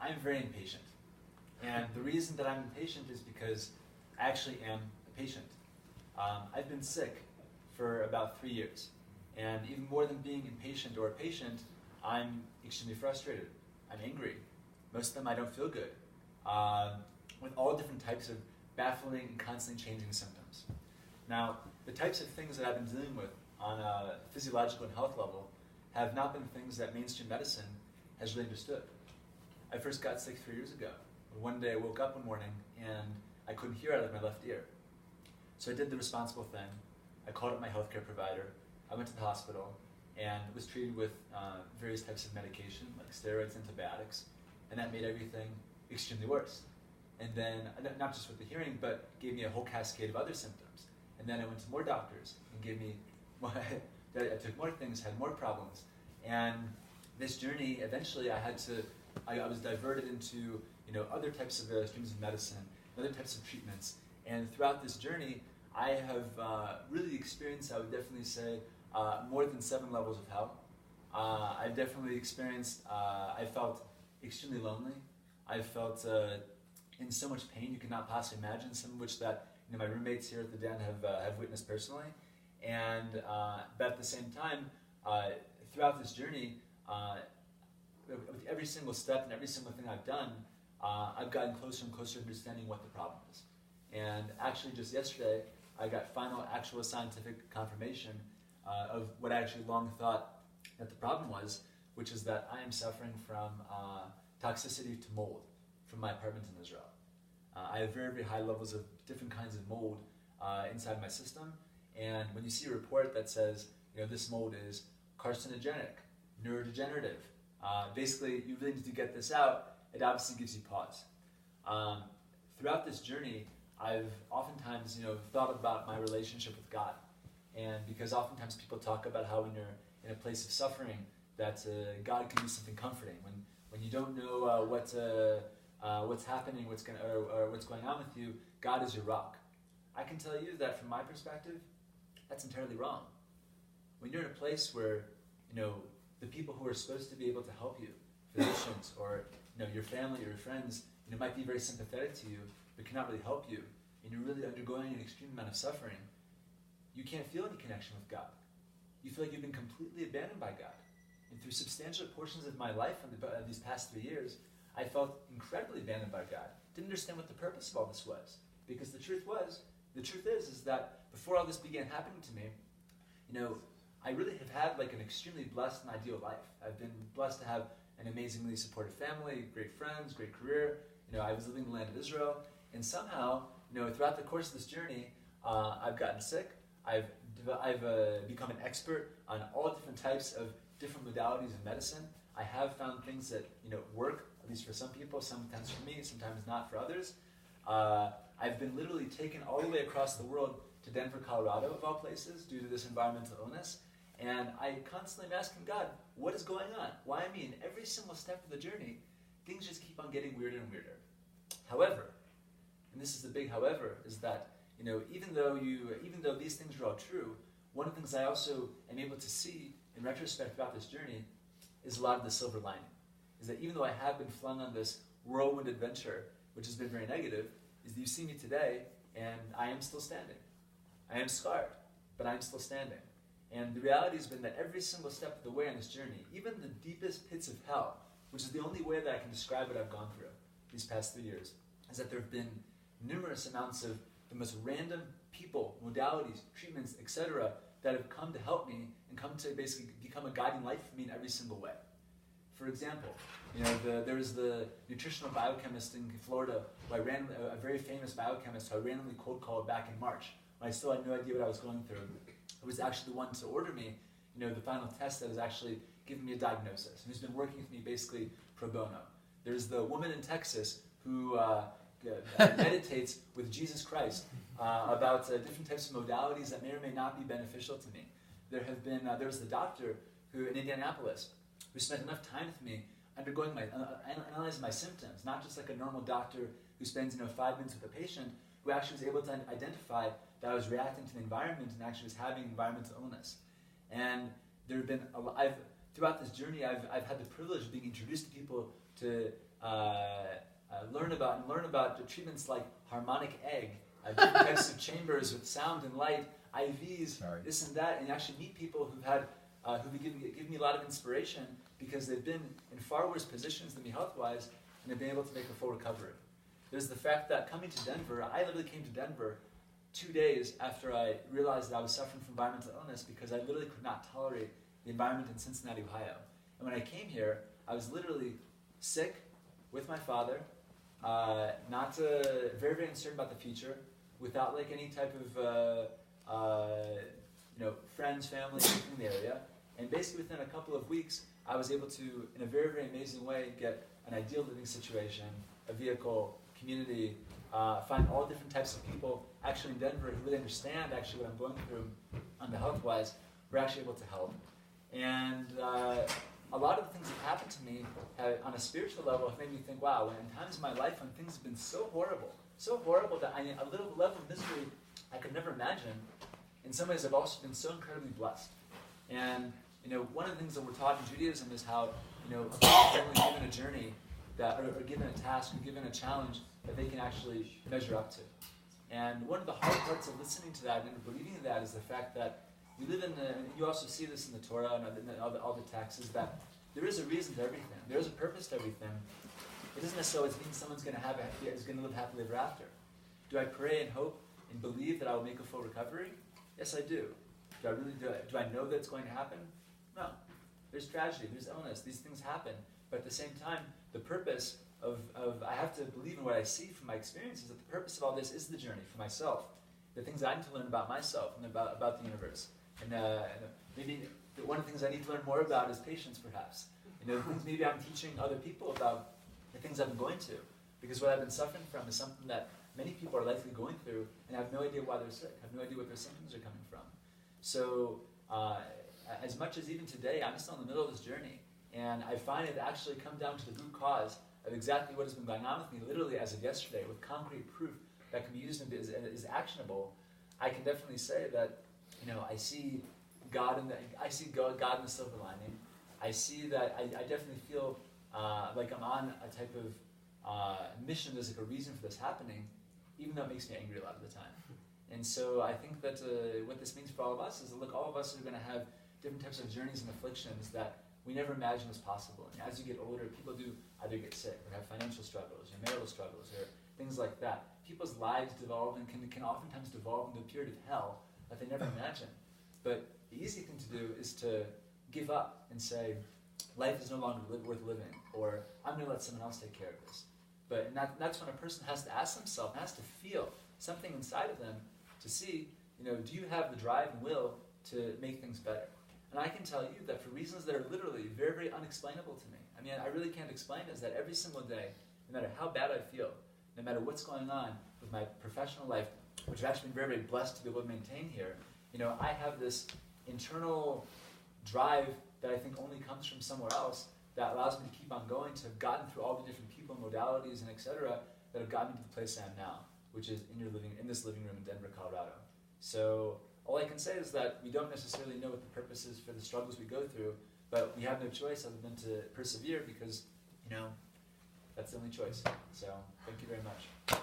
I'm very impatient. And the reason that I'm impatient is because I actually am a patient. I've been sick for about 3 years. And even more than being impatient or a patient, I'm extremely frustrated. I'm angry. Most of the time I don't feel good. With all different types of baffling and constantly changing symptoms. Now, the types of things that I've been dealing with on a physiological and health level have not been things that mainstream medicine has really understood. I first got sick 3 years ago. One day I woke up one morning and I couldn't hear out of my left ear. So I did the responsible thing. I called up my healthcare provider. I went to the hospital and was treated with various types of medication, like steroids, antibiotics, and that made everything extremely worse. And then, not just with the hearing, but gave me a whole cascade of other symptoms. And then I went to more doctors and gave me, I took more things, had more problems. And this journey, eventually I was diverted into other types of streams of medicine, other types of treatments. And throughout this journey, I have really experienced, I would definitely say, more than 7 levels of hell. I've definitely experienced, I felt extremely lonely. I felt in so much pain you cannot possibly imagine, some of which that my roommates here at the Den have witnessed personally. And but at the same time, throughout this journey, with every single step and every single thing I've done, I've gotten closer and closer to understanding what the problem is. And actually just yesterday, I got final actual scientific confirmation of what I actually long thought that the problem was, which is that I am suffering from toxicity to mold from my apartment in Israel. I have very, very high levels of different kinds of mold inside my system, and when you see a report that says, this mold is carcinogenic, neurodegenerative, basically you really need to get this out, it obviously gives you pause. Throughout this journey, I've oftentimes, thought about my relationship with God, and because oftentimes people talk about how when you're in a place of suffering, that God can do something comforting. When you don't know what's happening, what's going on with you, God is your rock. I can tell you that from my perspective, that's entirely wrong. When you're in a place where the people who are supposed to be able to help you, physicians or your family or your friends, might be very sympathetic to you, but cannot really help you, and you're really undergoing an extreme amount of suffering, you can't feel any connection with God. You feel like you've been completely abandoned by God. And through substantial portions of my life these past 3 years, I felt incredibly abandoned by God. Didn't understand what the purpose of all this was. Because the truth is that before all this began happening to me, I really have had like an extremely blessed and ideal life. I've been blessed to have an amazingly supportive family, great friends, great career. I was living in the land of Israel, and somehow, throughout the course of this journey, I've gotten sick. I've become an expert on all different types of different modalities of medicine. I have found things that work, at least for some people, sometimes for me, sometimes not for others. I've been literally taken all the way across the world to Denver, Colorado, of all places, due to this environmental illness. And I constantly am asking God, what is going on? Why me? In every single step of the journey, things just keep on getting weirder and weirder. However, and this is the big however, is that even though these things are all true, one of the things I also am able to see in retrospect about this journey is a lot of the silver lining. Is that even though I have been flung on this whirlwind adventure, which has been very negative, is that you see me today and I am still standing. I am scarred, but I am still standing. And the reality has been that every single step of the way on this journey, even the deepest pits of hell, which is the only way that I can describe what I've gone through these past 3 years, is that there have been numerous amounts of the most random people, modalities, treatments, etc., that have come to help me and come to basically become a guiding light for me in every single way. For example, there was the nutritional biochemist in Florida, a very famous biochemist who I randomly cold called back in March, when I still had no idea what I was going through. Who was actually the one to order me, the final test that has actually given me a diagnosis, and who's been working with me basically pro bono. There's the woman in Texas who meditates with Jesus Christ about different types of modalities that may or may not be beneficial to me. There was the doctor who in Indianapolis who spent enough time with me undergoing analyzing my symptoms, not just like a normal doctor who spends 5 minutes with a patient, who actually was able to identify that I was reacting to the environment and actually was having environmental illness. And there have been throughout this journey, I've had the privilege of being introduced to people to learn about the treatments like harmonic egg, different types of chambers with sound and light, IVs, this and that, and actually meet people who've had who've given me a lot of inspiration because they've been in far worse positions than me health-wise, and they've been able to make a full recovery. There's the fact that coming to Denver, I literally came to Denver 2 days after I realized that I was suffering from environmental illness because I literally could not tolerate the environment in Cincinnati, Ohio. And when I came here, I was literally sick with my father, very, very uncertain about the future, without like any type of friends, family, anything in the area. And basically within a couple of weeks, I was able to, in a very, very amazing way, get an ideal living situation, a vehicle, community, find all different types of people actually in Denver who really understand actually what I'm going through on the health-wise. We're actually able to help. And a lot of the things that happened to me on a spiritual level have made me think, wow, in times of my life when things have been so horrible that a little level of misery I could never imagine, in some ways I've also been so incredibly blessed. And one of the things that we're taught in Judaism is how a person is only given a journey or given a task or given a challenge that they can actually measure up to. And one of the hard parts of listening to that and believing in that is the fact that we live in you also see this in the Torah and all the texts, is that there is a reason to everything. There is a purpose to everything. It doesn't necessarily mean someone's going to live happily ever after. Do I pray and hope and believe that I will make a full recovery? Yes, I do. Do I really do? Do I know that it's going to happen? No. There's tragedy. There's illness. These things happen. But at the same time, the purpose of I have to believe in what I see from my experiences, that the purpose of all this is the journey for myself. The things I need to learn about myself and about the universe. And maybe one of the things I need to learn more about is patience, perhaps. The things maybe I'm teaching other people about the things I've been going to. Because what I've been suffering from is something that many people are likely going through and have no idea why they're sick, have no idea what their symptoms are coming from. So as much as even today, I'm still in the middle of this journey. And I find it actually come down to the root cause of exactly what has been going on with me, literally as of yesterday, with concrete proof that can be used and is actionable. I can definitely say that I see God in the silver lining. I see that I definitely feel like I'm on a type of mission. There's like a reason for this happening, even though it makes me angry a lot of the time. And so I think that what this means for all of us is that, look, all of us are going to have different types of journeys and afflictions that we never imagined was possible. And as you get older, people do either get sick or have financial struggles or marital struggles or things like that. People's lives devolve and can oftentimes devolve into a period of hell that they never imagined. But the easy thing to do is to give up and say, life is no longer worth living, or I'm going to let someone else take care of this. But that's when a person has to ask themselves, has to feel something inside of them to see, do you have the drive and will to make things better? And I can tell you that for reasons that are literally very, very unexplainable to me. I mean, I really can't explain it, is that every single day, no matter how bad I feel, no matter what's going on with my professional life, which I've actually been very, very blessed to be able to maintain here, I have this internal drive that I think only comes from somewhere else that allows me to keep on going, to have gotten through all the different people, modalities, and etc. that have gotten me to the place I am now, which is in this living room in Denver, Colorado. So all I can say is that we don't necessarily know what the purpose is for the struggles we go through, but we have no choice other than to persevere because, that's the only choice. So thank you very much.